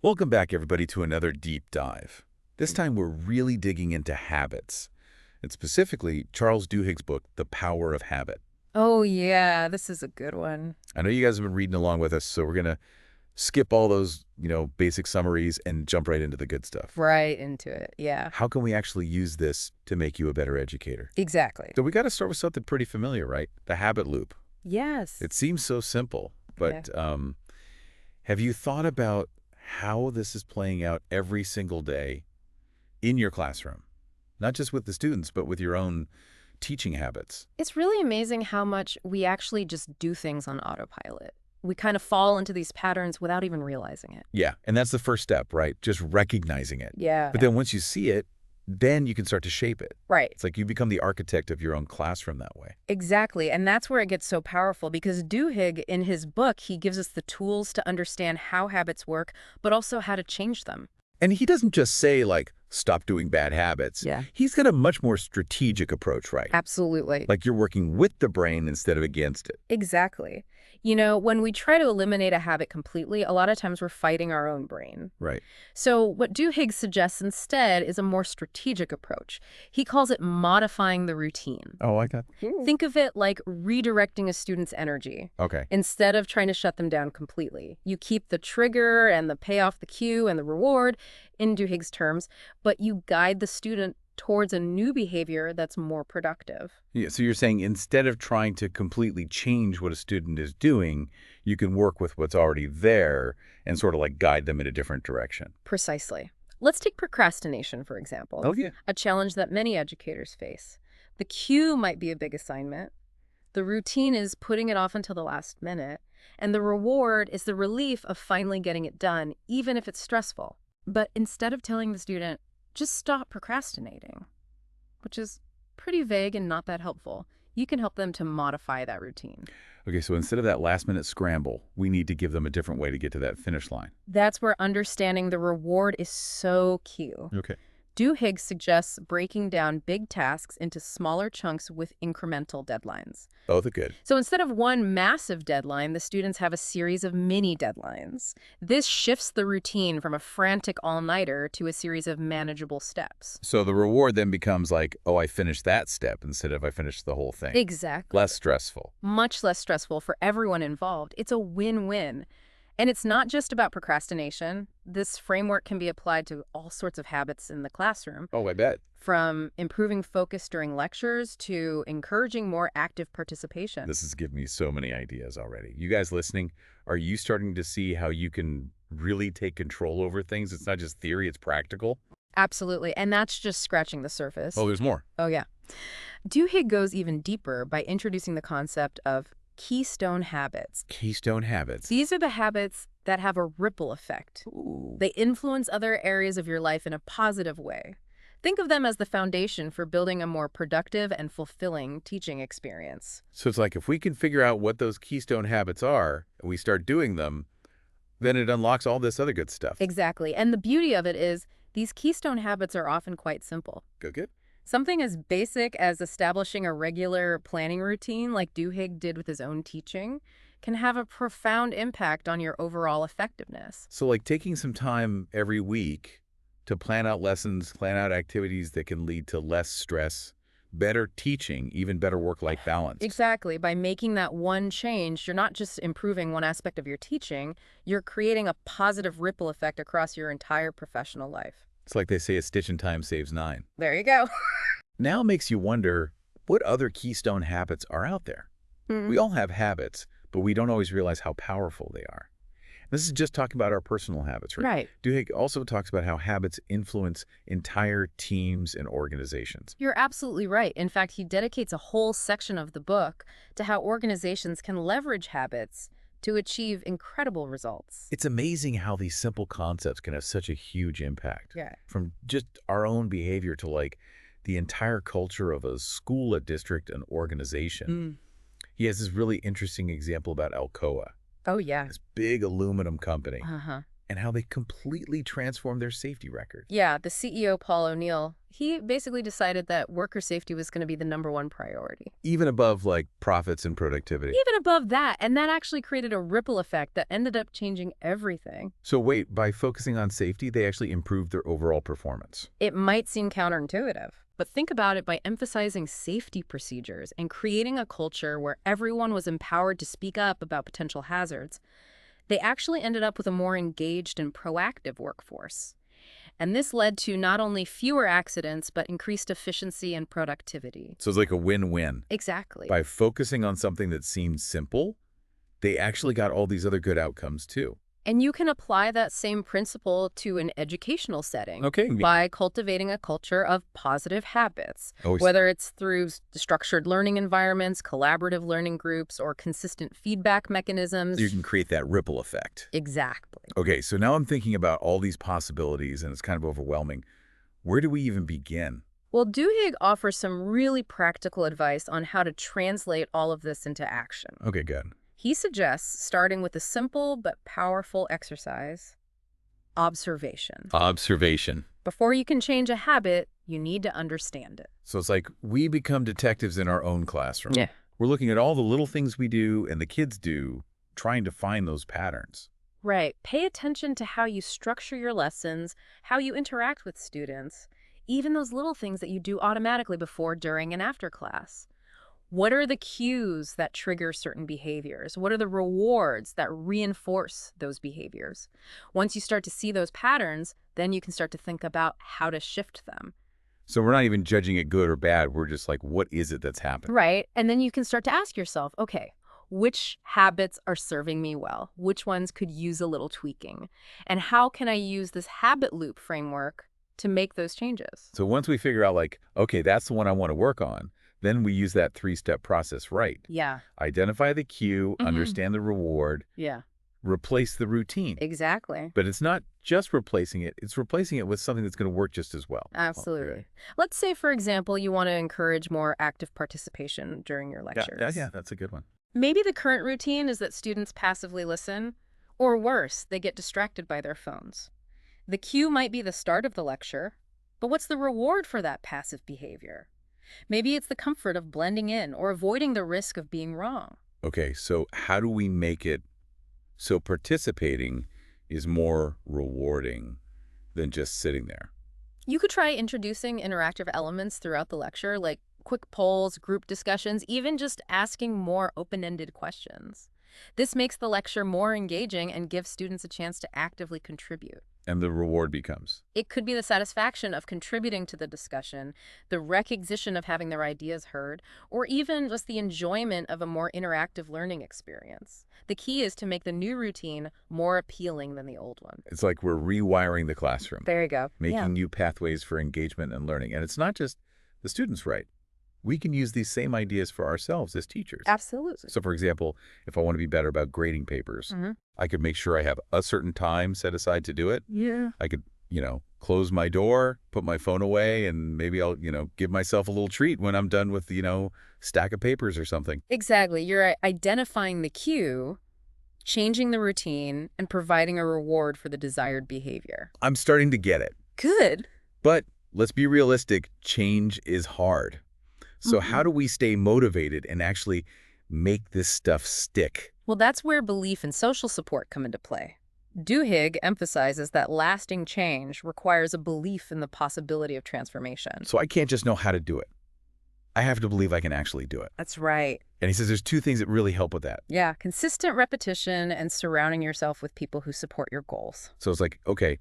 Welcome back, everybody, to another deep dive. This time, we're really digging into habits, and specifically Charles Duhigg's book, The Power of Habit. Oh, yeah, this is a good one. I know you guys have been reading along with us, so we're going to skip all those, basic summaries and jump right into the good stuff. Right into it, yeah. How can we actually use this to make you a better educator? Exactly. So we got to start with something pretty familiar, right? The habit loop. Yes. It seems so simple, but have you thought about how this is playing out every single day in your classroom? Not just with the students, but with your own teaching habits. It's really amazing how much we actually just do things on autopilot. We kind of fall into these patterns without even realizing it. Yeah, and that's the first step, right? Just recognizing it. Yeah. But then once you see it, then you can start to shape it. Right. It's like you become the architect of your own classroom that way. Exactly. And that's where it gets so powerful because Duhigg, in his book, he gives us the tools to understand how habits work, but also how to change them. And he doesn't just say, like, stop doing bad habits. Yeah. He's got a much more strategic approach, right? Absolutely. Like you're working with the brain instead of against it. Exactly. When we try to eliminate a habit completely, a lot of times we're fighting our own brain. Right. So what Duhigg suggests instead is a more strategic approach. He calls it modifying the routine. Oh, I got Think of it like redirecting a student's energy. Okay. Instead of trying to shut them down completely. You keep the trigger and the payoff, the cue, and the reward, in Duhigg's terms, but you guide the student towards a new behavior that's more productive. Yeah, so you're saying instead of trying to completely change what a student is doing, you can work with what's already there and sort of like guide them in a different direction. Precisely. Let's take procrastination, for example. Oh, yeah. A challenge that many educators face. The cue might be a big assignment. The routine is putting it off until the last minute. And the reward is the relief of finally getting it done, even if it's stressful. But instead of telling the student, just stop procrastinating, which is pretty vague and not that helpful, you can help them to modify that routine. Okay, so instead of that last-minute scramble, we need to give them a different way to get to that finish line. That's where understanding the reward is so key. Okay. Duhigg suggests breaking down big tasks into smaller chunks with incremental deadlines. Both are good. So instead of one massive deadline, the students have a series of mini deadlines. This shifts the routine from a frantic all-nighter to a series of manageable steps. So the reward then becomes like, oh, I finished that step instead of I finished the whole thing. Exactly. Less stressful. Much less stressful for everyone involved. It's a win-win. And it's not just about procrastination. This framework can be applied to all sorts of habits in the classroom, Oh, I bet. from improving focus during lectures to encouraging more active participation. This has given me so many ideas already. You guys listening, are you starting to see how you can really take control over things? It's not just theory, it's practical. Absolutely. And that's just scratching the surface. Oh, there's more. Oh, yeah. Duhigg goes even deeper by introducing the concept of keystone habits. Keystone habits. These are the habits that have a ripple effect. Ooh. They influence other areas of your life in a positive way. Think of them as the foundation for building a more productive and fulfilling teaching experience. So it's like if we can figure out what those keystone habits are and we start doing them, then it unlocks all this other good stuff. Exactly. And the beauty of it is these keystone habits are often quite simple. Good. Something as basic as establishing a regular planning routine like Duhigg did with his own teaching can have a profound impact on your overall effectiveness. So like taking some time every week to plan out lessons, plan out activities that can lead to less stress, better teaching, even better work-life balance. Exactly. By making that one change, you're not just improving one aspect of your teaching, you're creating a positive ripple effect across your entire professional life. It's like they say a stitch in time saves 9. There you go. Now it makes you wonder what other keystone habits are out there. We all have habits, but we don't always realize how powerful they are. This is just talking about our personal habits, right? Right. Duhigg also talks about how habits influence entire teams and organizations. You're absolutely right. In fact, he dedicates a whole section of the book to how organizations can leverage habits to achieve incredible results. It's amazing how these simple concepts can have such a huge impact. Yeah. From just our own behavior to like the entire culture of a school, a district, an organization. He has this really interesting example about Alcoa, Oh, yeah. this big aluminum company. Uh-huh. and how they completely transformed their safety record. Yeah, the CEO, Paul O'Neill, he basically decided that worker safety was going to be the #1 priority. Even above, like, profits and productivity. Even above that, and that actually created a ripple effect that ended up changing everything. So wait, by focusing on safety, they actually improved their overall performance. It might seem counterintuitive, but think about it. By emphasizing safety procedures and creating a culture where everyone was empowered to speak up about potential hazards, they actually ended up with a more engaged and proactive workforce. And this led to not only fewer accidents, but increased efficiency and productivity. So it's like a win-win. Exactly. By focusing on something that seemed simple, they actually got all these other good outcomes too. And you can apply that same principle to an educational setting. Okay. By cultivating a culture of positive habits, Always. whether it's through structured learning environments, collaborative learning groups, or consistent feedback mechanisms. You can create that ripple effect. Exactly. Okay, so now I'm thinking about all these possibilities, and it's kind of overwhelming. Where do we even begin? Well, Duhigg offers some really practical advice on how to translate all of this into action. Okay, good. He suggests starting with a simple but powerful exercise: observation. Observation. Before you can change a habit, you need to understand it. So it's like we become detectives in our own classroom. Yeah. We're looking at all the little things we do and the kids do, trying to find those patterns. Right. Pay attention to how you structure your lessons, how you interact with students, even those little things that you do automatically before, during, and after class. What are the cues that trigger certain behaviors? What are the rewards that reinforce those behaviors? Once you start to see those patterns, then you can start to think about how to shift them. So we're not even judging it good or bad. We're just like, what is it that's happening? Right. And then you can start to ask yourself, okay, which habits are serving me well? Which ones could use a little tweaking? And how can I use this habit loop framework to make those changes? So once we figure out, like, okay, that's the one I want to work on, then we use that 3-step process right. Yeah. Identify the cue, understand the reward, Yeah. replace the routine. Exactly. But it's not just replacing it, it's replacing it with something that's going to work just as well. Absolutely. Okay. Let's say, for example, you want to encourage more active participation during your lectures. Yeah, that's a good one. Maybe the current routine is that students passively listen, or worse, they get distracted by their phones. The cue might be the start of the lecture, but what's the reward for that passive behavior? Maybe it's the comfort of blending in or avoiding the risk of being wrong. Okay, so how do we make it so participating is more rewarding than just sitting there? You could try introducing interactive elements throughout the lecture, like quick polls, group discussions, even just asking more open-ended questions. This makes the lecture more engaging and gives students a chance to actively contribute. And the reward becomes? It could be the satisfaction of contributing to the discussion, the recognition of having their ideas heard, or even just the enjoyment of a more interactive learning experience. The key is to make the new routine more appealing than the old one. It's like we're rewiring the classroom, There you go. making new pathways for engagement and learning. And it's not just the students, right? We can use these same ideas for ourselves as teachers. Absolutely. So, for example, if I want to be better about grading papers, Mhm. I could make sure I have a certain time set aside to do it. Yeah. I could, close my door, put my phone away, and maybe I'll, give myself a little treat when I'm done with, stack of papers or something. Exactly. You're identifying the cue, changing the routine, and providing a reward for the desired behavior. I'm starting to get it. Good. But let's be realistic, change is hard. So how do we stay motivated and actually make this stuff stick? Well, that's where belief and social support come into play. Duhigg emphasizes that lasting change requires a belief in the possibility of transformation. So I can't just know how to do it. I have to believe I can actually do it. That's right. And he says there's 2 things that really help with that. Yeah, consistent repetition and surrounding yourself with people who support your goals. So it's like, okay,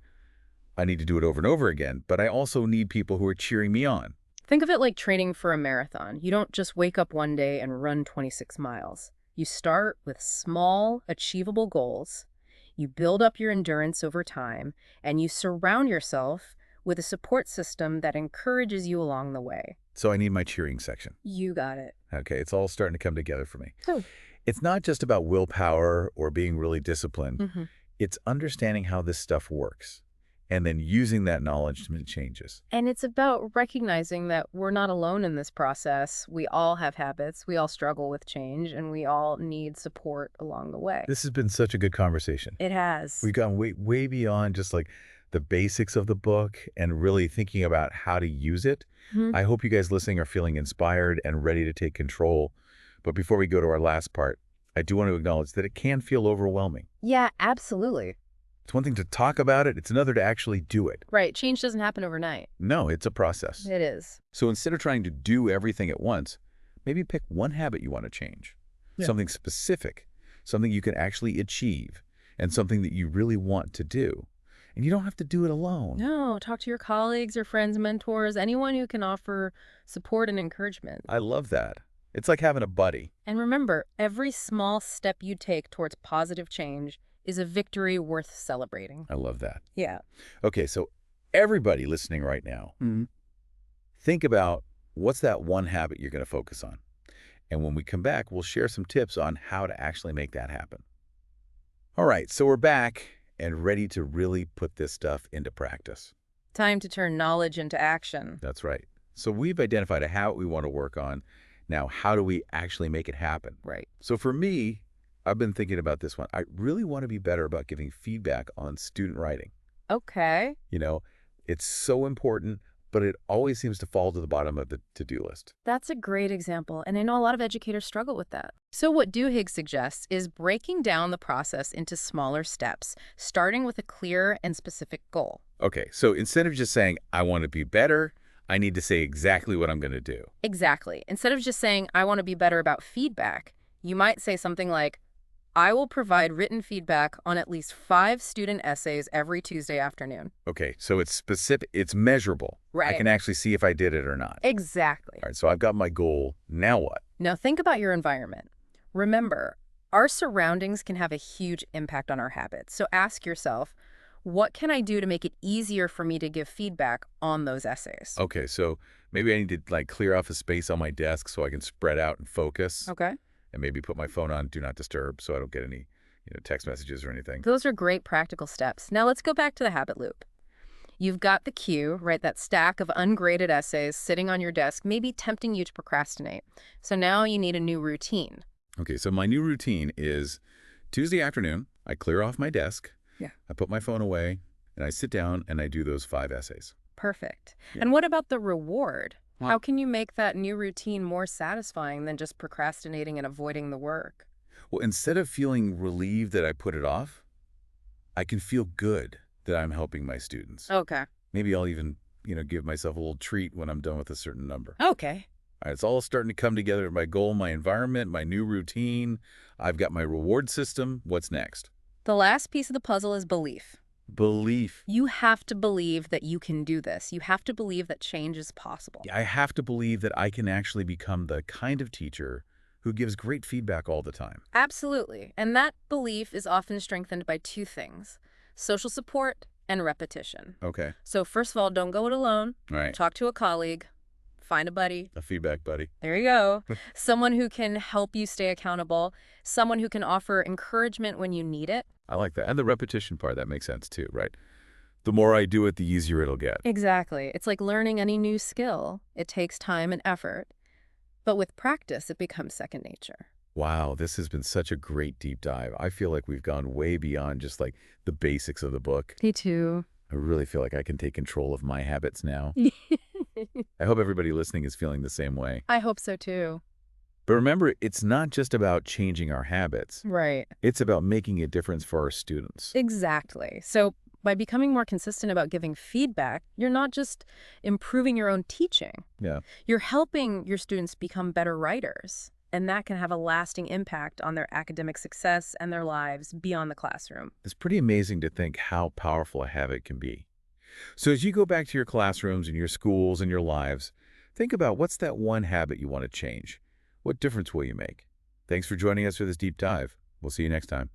I need to do it over and over again, but I also need people who are cheering me on. Think of it like training for a marathon. You don't just wake up one day and run 26 miles. You start with small, achievable goals. You build up your endurance over time, and you surround yourself with a support system that encourages you along the way. So I need my cheering section. You got it. Okay, it's all starting to come together for me. Oh. It's not just about willpower or being really disciplined. It's understanding how this stuff works and then using that knowledge to make changes. And it's about recognizing that we're not alone in this process. We all have habits, we all struggle with change, and we all need support along the way. This has been such a good conversation. It has. We've gone way beyond just like the basics of the book and really thinking about how to use it. I hope you guys listening are feeling inspired and ready to take control. But before we go to our last part, I do want to acknowledge that it can feel overwhelming. Yeah, absolutely. It's one thing to talk about it. It's another to actually do it. Right. Change doesn't happen overnight. No, it's a process. It is. So instead of trying to do everything at once, maybe pick one habit you want to change. Yeah. Something specific, something you can actually achieve, and something that you really want to do. And you don't have to do it alone. No, talk to your colleagues, your friends, mentors, anyone who can offer support and encouragement. I love that. It's like having a buddy. And remember, every small step you take towards positive change is a victory worth celebrating. I love that. Yeah. Okay, so everybody listening right now, think about what's that one habit you're going to focus on. And when we come back, we'll share some tips on how to actually make that happen. All right, so we're back and ready to really put this stuff into practice. Time to turn knowledge into action. That's right. So we've identified a habit we want to work on. Now, how do we actually make it happen? Right. So for me, I've been thinking about this one. I really want to be better about giving feedback on student writing. Okay. You know, it's so important, but it always seems to fall to the bottom of the to-do list. That's a great example, and I know a lot of educators struggle with that. So what Duhigg suggests is breaking down the process into smaller steps, starting with a clear and specific goal. Okay, so instead of just saying, I want to be better, I need to say exactly what I'm going to do. Exactly. Instead of just saying, I want to be better about feedback, you might say something like, I will provide written feedback on at least 5 student essays every Tuesday afternoon. Okay, so it's specific, it's measurable. Right. I can actually see if I did it or not. Exactly. All right, so I've got my goal. Now what? Now think about your environment. Remember, our surroundings can have a huge impact on our habits. So ask yourself, what can I do to make it easier for me to give feedback on those essays? Okay, so maybe I need to like clear off a space on my desk so I can spread out and focus. Okay. And maybe put my phone on Do Not Disturb so I don't get any text messages or anything. Those are great practical steps. Now let's go back to the habit loop. You've got the queue, right, that stack of ungraded essays sitting on your desk, maybe tempting you to procrastinate. So now you need a new routine. Okay, so my new routine is Tuesday afternoon, I clear off my desk, Yeah. I put my phone away, and I sit down and I do those 5 essays. Perfect. Yeah. And what about the reward? Well- How can you make that new routine more satisfying than just procrastinating and avoiding the work? Well, instead of feeling relieved that I put it off, I can feel good that I'm helping my students. Okay. Maybe I'll even, give myself a little treat when I'm done with a certain number. Okay. All right, it's all starting to come together. My goal, my environment, my new routine. I've got my reward system. What's next? The last piece of the puzzle is belief. Belief. You have to believe that you can do this. You have to believe that change is possible. I have to believe that I can actually become the kind of teacher who gives great feedback all the time. Absolutely. And that belief is often strengthened by 2 things, social support and repetition. Okay. So first of all, don't go it alone. All right. Talk to a colleague. Find a buddy. A feedback buddy. There you go. Someone who can help you stay accountable. Someone who can offer encouragement when you need it. I like that. And the repetition part, that makes sense too, right? The more I do it, the easier it'll get. Exactly. It's like learning any new skill. It takes time and effort. But with practice, it becomes second nature. Wow, this has been such a great deep dive. I feel like we've gone way beyond just like the basics of the book. Me too. I really feel like I can take control of my habits now. I hope everybody listening is feeling the same way. I hope so too. But remember, it's not just about changing our habits. Right. It's about making a difference for our students. Exactly. So by becoming more consistent about giving feedback, you're not just improving your own teaching. Yeah. You're helping your students become better writers. And that can have a lasting impact on their academic success and their lives beyond the classroom. It's pretty amazing to think how powerful a habit can be. So as you go back to your classrooms and your schools and your lives, think about what's that one habit you want to change. What difference will you make? Thanks for joining us for this deep dive. We'll see you next time.